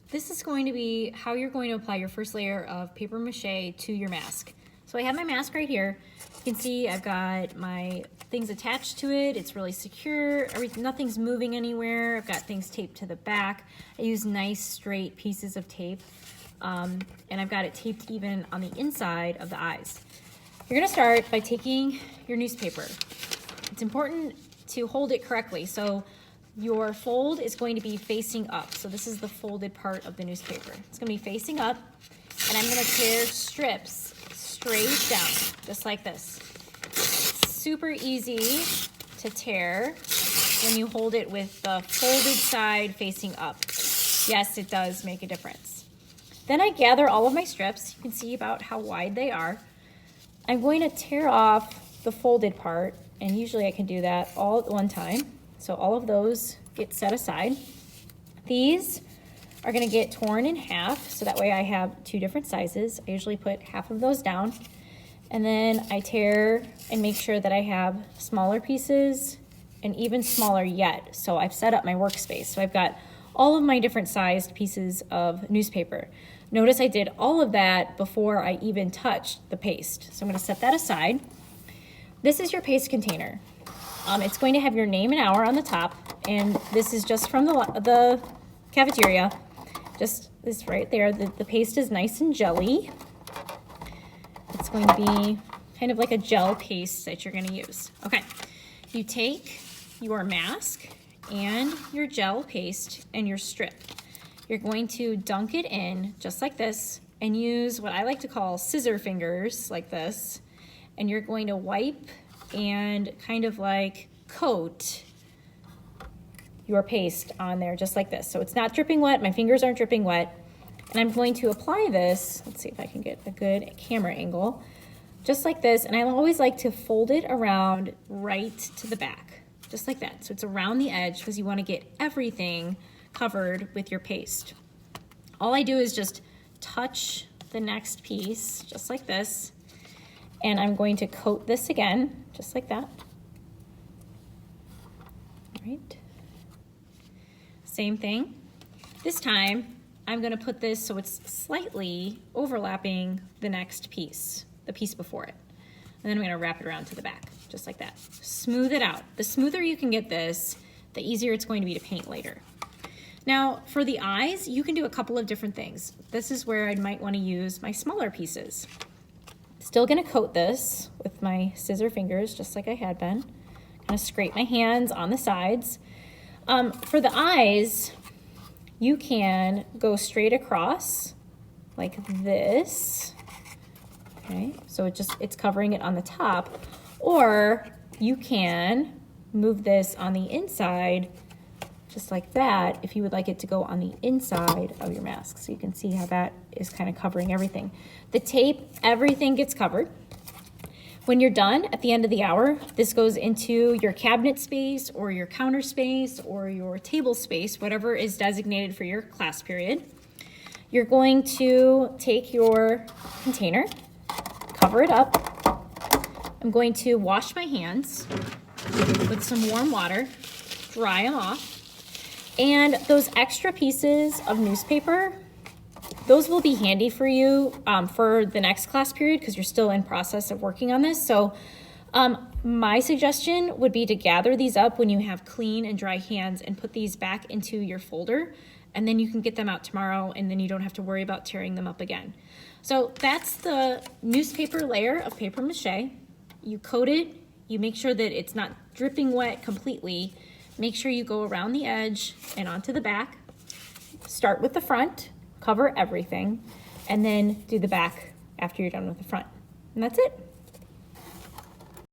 this is going to be how you're going to apply your first layer of paper mache to your mask. So I have my mask right here. You can see I've got my things attached to it. It's really secure. Nothing's moving anywhere. I've got things taped to the back. I use nice straight pieces of tape. And I've got it taped even on the inside of the eyes. You're gonna start by taking your newspaper. It's important to hold it correctly. So your fold is going to be facing up. So this is the folded part of the newspaper. It's gonna be facing up, and I'm gonna tear strips straight down, just like this. Super easy to tear when you hold it with the folded side facing up. Yes, it does make a difference. Then I gather all of my strips. You can see about how wide they are. I'm going to tear off the folded part, and usually I can do that all at one time. So all of those get set aside. These are gonna get torn in half, so that way I have two different sizes. I usually put half of those down, and then I tear and make sure that I have smaller pieces and even smaller yet. So I've set up my workspace. So I've got all of my different sized pieces of newspaper. Notice I did all of that before I even touched the paste. So I'm gonna set that aside. This is your paste container. It's going to have your name and hour on the top, and this is just from the cafeteria. Just this right there. The paste is nice and jelly. It's going to be kind of like a gel paste that you're gonna use. Okay, you take your mask and your gel paste and your strip. You're going to dunk it in just like this and use what I like to call scissor fingers like this. And you're going to wipe and kind of like coat your paste on there just like this. So it's not dripping wet, my fingers aren't dripping wet. And I'm going to apply this, let's see if I can get a good camera angle, just like this. And I always like to fold it around right to the back, just like that. So it's around the edge because you want to get everything covered with your paste. All I do is just touch the next piece, just like this. And I'm going to coat this again, just like that. All right. Same thing. This time, I'm gonna put this so it's slightly overlapping the next piece, the piece before it. And then I'm gonna wrap it around to the back, just like that. Smooth it out. The smoother you can get this, the easier it's going to be to paint later. Now, for the eyes, you can do a couple of different things. This is where I might wanna use my smaller pieces. Still gonna coat this with my scissor fingers, just like I had been. Gonna scrape my hands on the sides. For the eyes, you can go straight across like this. Okay, so it's covering it on the top, or you can move this on the inside just like that if you would like it to go on the inside of your mask. So you can see how that is kind of covering everything. The tape, everything gets covered. When you're done at the end of the hour, this goes into your cabinet space or your counter space or your table space, whatever is designated for your class period. You're going to take your container, cover it up. I'm going to wash my hands with some warm water, dry them off. And those extra pieces of newspaper, those will be handy for you for the next class period because you're still in process of working on this. So my suggestion would be to gather these up when you have clean and dry hands and put these back into your folder, and then you can get them out tomorrow and then you don't have to worry about tearing them up again. So that's the newspaper layer of paper mache. You coat it, you make sure that it's not dripping wet completely. Make sure you go around the edge and onto the back. Start with the front, cover everything, and then do the back after you're done with the front. And that's it.